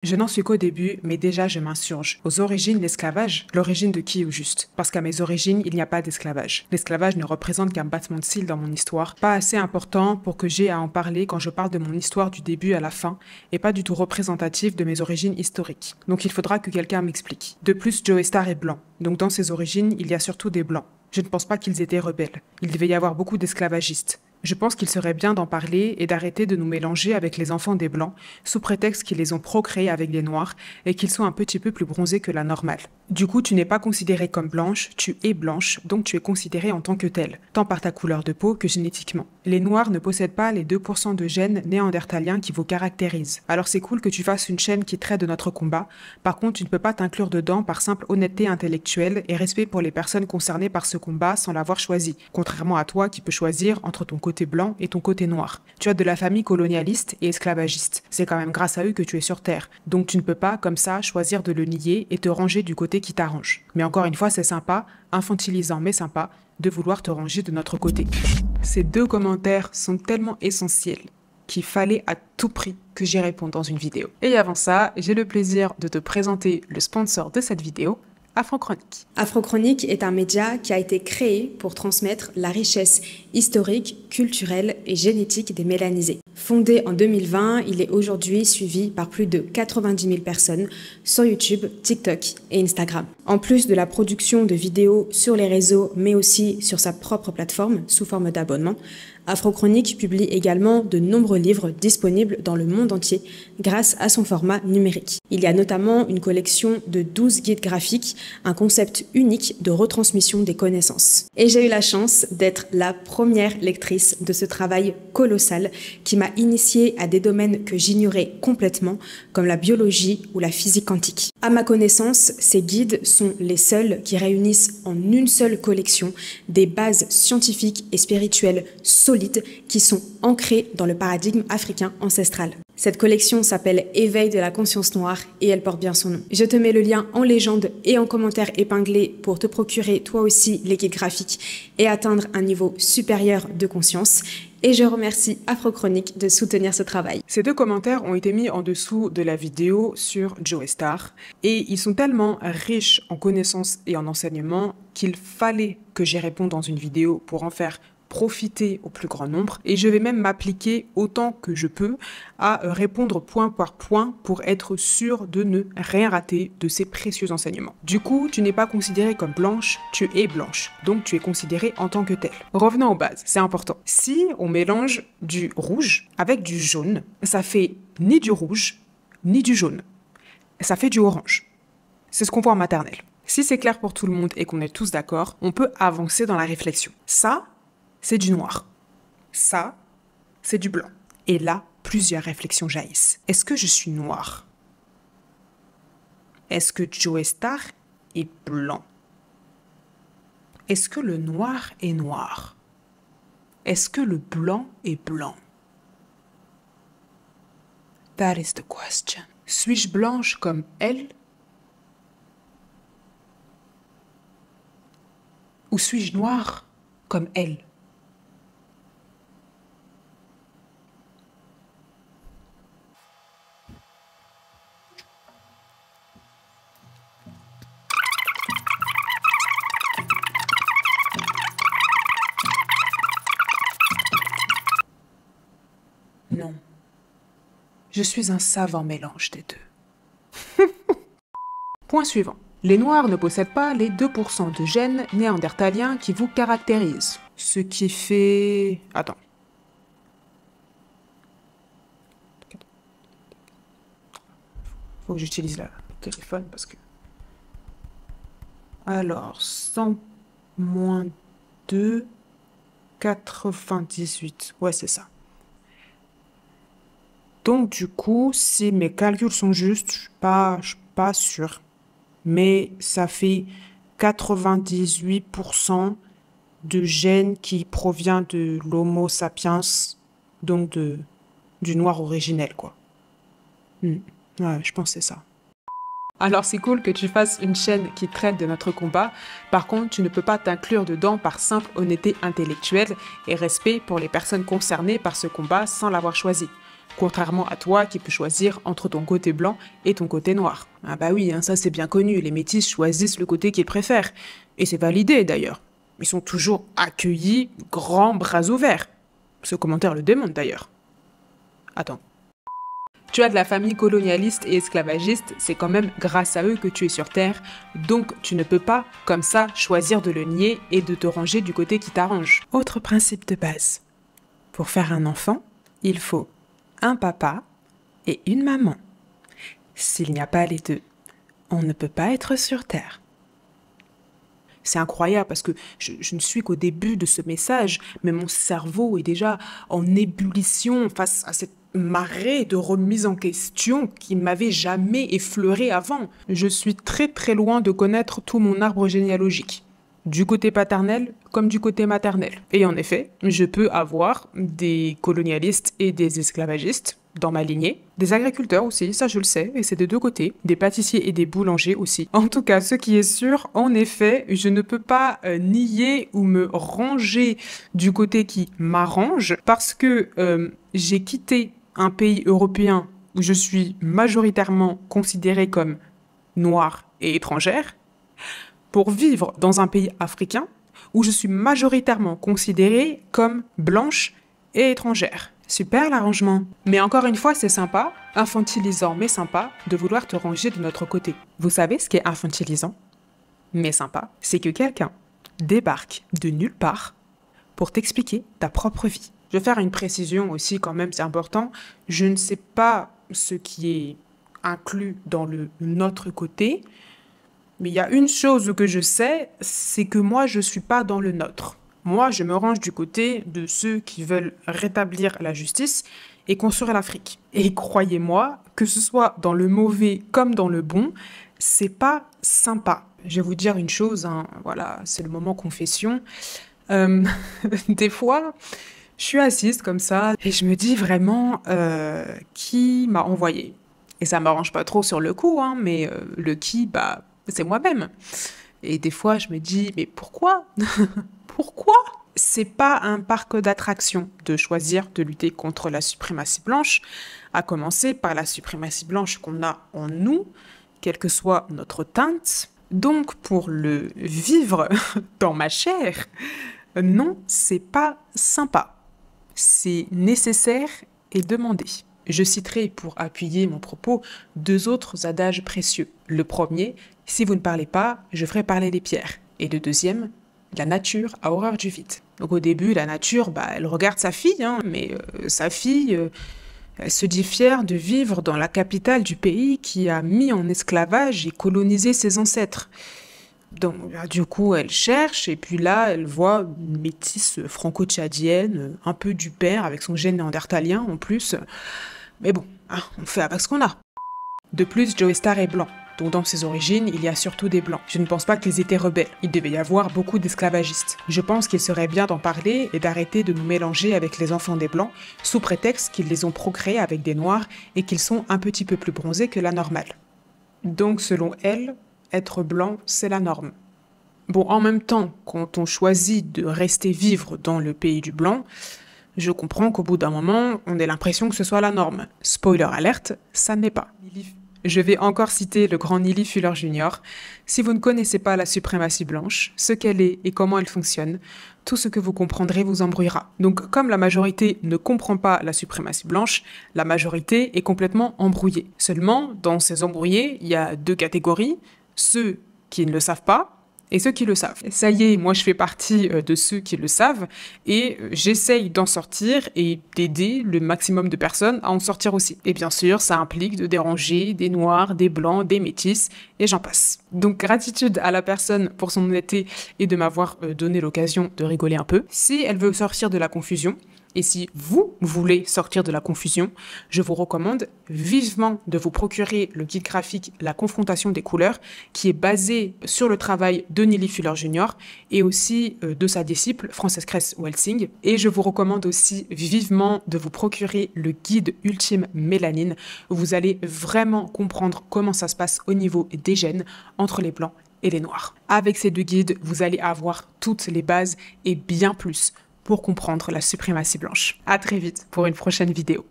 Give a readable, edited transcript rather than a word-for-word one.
Je n'en suis qu'au début, mais déjà je m'insurge. Aux origines, l'esclavage? L'origine de qui au juste? Parce qu'à mes origines, il n'y a pas d'esclavage. L'esclavage ne représente qu'un battement de cils dans mon histoire, pas assez important pour que j'aie à en parler quand je parle de mon histoire du début à la fin, et pas du tout représentatif de mes origines historiques. Donc il faudra que quelqu'un m'explique. De plus, Joe Star est blanc, donc dans ses origines, il y a surtout des blancs. Je ne pense pas qu'ils étaient rebelles. Il devait y avoir beaucoup d'esclavagistes. Je pense qu'il serait bien d'en parler et d'arrêter de nous mélanger avec les enfants des Blancs, sous prétexte qu'ils les ont procréés avec des Noirs et qu'ils sont un petit peu plus bronzés que la normale. Du coup, tu n'es pas considérée comme blanche, tu es blanche, donc tu es considérée en tant que telle, tant par ta couleur de peau que génétiquement. Les Noirs ne possèdent pas les 2% de gènes néandertaliens qui vous caractérisent. Alors c'est cool que tu fasses une chaîne qui traite de notre combat, par contre tu ne peux pas t'inclure dedans par simple honnêteté intellectuelle et respect pour les personnes concernées par ce combat sans l'avoir choisi, contrairement à toi qui peux choisir entre ton côté blanc et ton côté noir. Tu as de la famille colonialiste et esclavagiste. C'est quand même grâce à eux que tu es sur Terre. Donc tu ne peux pas, comme ça, choisir de le nier et te ranger du côté qui t'arrange. Mais encore une fois, c'est sympa, infantilisant mais sympa, de vouloir te ranger de notre côté. Ces deux commentaires sont tellement essentiels qu'il fallait à tout prix que j'y réponde dans une vidéo. Et avant ça, j'ai le plaisir de te présenter le sponsor de cette vidéo, Afrochronique. Afrochronique est un média qui a été créé pour transmettre la richesse historique, culturelle et génétique des mélanisés. Fondé en 2020, il est aujourd'hui suivi par plus de 90 000 personnes sur YouTube, TikTok et Instagram. En plus de la production de vidéos sur les réseaux, mais aussi sur sa propre plateforme sous forme d'abonnement, Afrochronique publie également de nombreux livres disponibles dans le monde entier grâce à son format numérique. Il y a notamment une collection de 12 guides graphiques, un concept unique de retransmission des connaissances. Et j'ai eu la chance d'être la première lectrice de ce travail colossal qui m'a initiée à des domaines que j'ignorais complètement, comme la biologie ou la physique quantique. À ma connaissance, ces guides sont les seuls qui réunissent en une seule collection des bases scientifiques et spirituelles solides qui sont ancrées dans le paradigme africain ancestral. Cette collection s'appelle Éveil de la conscience noire et elle porte bien son nom. Je te mets le lien en légende et en commentaire épinglé pour te procurer toi aussi les guides graphiques et atteindre un niveau supérieur de conscience. Et je remercie Afrochronique de soutenir ce travail. Ces deux commentaires ont été mis en dessous de la vidéo sur Joe Star et ils sont tellement riches en connaissances et en enseignements qu'il fallait que j'y réponde dans une vidéo pour en faire profiter au plus grand nombre et je vais même m'appliquer autant que je peux à répondre point par point pour être sûr de ne rien rater de ces précieux enseignements. Du coup, tu n'es pas considérée comme blanche, tu es blanche, donc tu es considérée en tant que telle. Revenons aux bases, c'est important. Si on mélange du rouge avec du jaune, ça fait ni du rouge, ni du jaune. Ça fait du orange. C'est ce qu'on voit en maternelle. Si c'est clair pour tout le monde et qu'on est tous d'accord, on peut avancer dans la réflexion. Ça, c'est du noir. Ça, c'est du blanc. Et là, plusieurs réflexions jaillissent. Est-ce que je suis noire? Est-ce que Joe Star est blanc? Est-ce que le noir est noir? Est-ce que le blanc est blanc? That is the question. Suis-je blanche comme elle? Ou suis-je noire comme elle? Non. Je suis un savant mélange des deux. Point suivant. Les Noirs ne possèdent pas les 2% de gènes néandertaliens qui vous caractérisent. Ce qui fait... Attends. Faut que j'utilise le téléphone parce que... Alors, 100 moins 2, 98. Ouais, c'est ça. Donc, du coup, si mes calculs sont justes, je suis pas sûre. Mais ça fait 98% de gènes qui provient de l'Homo sapiens, donc du noir originel, quoi. Ouais, je pense que c'est ça. Alors c'est cool que tu fasses une chaîne qui traite de notre combat, par contre tu ne peux pas t'inclure dedans par simple honnêteté intellectuelle et respect pour les personnes concernées par ce combat sans l'avoir choisi. Contrairement à toi qui peux choisir entre ton côté blanc et ton côté noir. Ah bah oui, hein, ça c'est bien connu, les métis choisissent le côté qu'ils préfèrent. Et c'est validé d'ailleurs. Ils sont toujours accueillis, grands bras ouverts. Ce commentaire le démontre d'ailleurs. Attends. Tu as de la famille colonialiste et esclavagiste, c'est quand même grâce à eux que tu es sur Terre, donc tu ne peux pas, comme ça, choisir de le nier et de te ranger du côté qui t'arrange. Autre principe de base. Pour faire un enfant, il faut un papa et une maman. S'il n'y a pas les deux, on ne peut pas être sur Terre. C'est incroyable parce que je ne suis qu'au début de ce message, mais mon cerveau est déjà en ébullition face à cette marée de remise en question qui ne m'avait jamais effleuré avant. Je suis très très loin de connaître tout mon arbre généalogique, du côté paternel comme du côté maternel. Et en effet, je peux avoir des colonialistes et des esclavagistes dans ma lignée, des agriculteurs aussi, ça je le sais, et c'est des deux côtés, des pâtissiers et des boulangers aussi. En tout cas, ce qui est sûr, en effet, je ne peux pas nier ou me ranger du côté qui m'arrange, parce que j'ai quitté un pays européen où je suis majoritairement considérée comme noire et étrangère, pour vivre dans un pays africain où je suis majoritairement considérée comme blanche et étrangère. Super l'arrangement. Mais encore une fois, c'est sympa, infantilisant mais sympa, de vouloir te ranger de notre côté. Vous savez ce qui est infantilisant, mais sympa? C'est que quelqu'un débarque de nulle part pour t'expliquer ta propre vie. Je vais faire une précision aussi quand même, c'est important. Je ne sais pas ce qui est inclus dans le notre côté, mais il y a une chose que je sais, c'est que moi, je ne suis pas dans le nôtre. Moi, je me range du côté de ceux qui veulent rétablir la justice et construire l'Afrique. Et croyez-moi, que ce soit dans le mauvais comme dans le bon, c'est pas sympa. Je vais vous dire une chose, hein, voilà, c'est le moment confession. Des fois, je suis assise comme ça et je me dis vraiment qui m'a envoyé. Et ça m'arrange pas trop sur le coup, hein, mais le qui, bah, c'est moi-même. Et des fois, je me dis, mais pourquoi? Pourquoi? C'est pas un parc d'attractions de choisir de lutter contre la suprématie blanche, à commencer par la suprématie blanche qu'on a en nous, quelle que soit notre teinte. Donc, pour le vivre dans ma chair, non, c'est pas sympa. C'est nécessaire et demandé. Je citerai pour appuyer mon propos 2 autres adages précieux. Le premier, si vous ne parlez pas, je ferai parler les pierres. Et le deuxième, la nature a horreur du vide. Donc au début, la nature, bah, elle regarde sa fille, hein, mais sa fille, elle se dit fière de vivre dans la capitale du pays qui a mis en esclavage et colonisé ses ancêtres. Donc bah, du coup, elle cherche, et puis là, elle voit une métisse franco-tchadienne, un peu du père, avec son gène néandertalien en plus. Mais bon, hein, on fait avec ce qu'on a. De plus, Joey Starr est blanc. Donc dans ses origines, il y a surtout des blancs. Je ne pense pas qu'ils étaient rebelles. Il devait y avoir beaucoup d'esclavagistes. Je pense qu'il serait bien d'en parler et d'arrêter de nous mélanger avec les enfants des blancs, sous prétexte qu'ils les ont procréés avec des noirs et qu'ils sont un petit peu plus bronzés que la normale. Donc selon elle, être blanc, c'est la norme. Bon, en même temps, quand on choisit de rester vivre dans le pays du blanc, je comprends qu'au bout d'un moment, on ait l'impression que ce soit la norme. Spoiler alerte, ça n'est pas. Je vais encore citer le grand Neely Fuller Jr. Si vous ne connaissez pas la suprématie blanche, ce qu'elle est et comment elle fonctionne, tout ce que vous comprendrez vous embrouillera. Donc, comme la majorité ne comprend pas la suprématie blanche, la majorité est complètement embrouillée. Seulement, dans ces embrouillés, il y a 2 catégories, ceux qui ne le savent pas et ceux qui le savent. Ça y est, moi je fais partie de ceux qui le savent et j'essaye d'en sortir et d'aider le maximum de personnes à en sortir aussi. Et bien sûr, ça implique de déranger des noirs, des blancs, des métis et j'en passe. Donc gratitude à la personne pour son honnêteté et de m'avoir donné l'occasion de rigoler un peu. Si elle veut sortir de la confusion, et si vous voulez sortir de la confusion, je vous recommande vivement de vous procurer le guide graphique La confrontation des couleurs, qui est basé sur le travail de Neely Fuller Jr. et aussi de sa disciple Frances Cress Welsing. Et je vous recommande aussi vivement de vous procurer le guide Ultime Mélanine, où vous allez vraiment comprendre comment ça se passe au niveau des gènes entre les blancs et les noirs. Avec ces 2 guides, vous allez avoir toutes les bases et bien plus pour comprendre la suprématie blanche. À très vite pour une prochaine vidéo.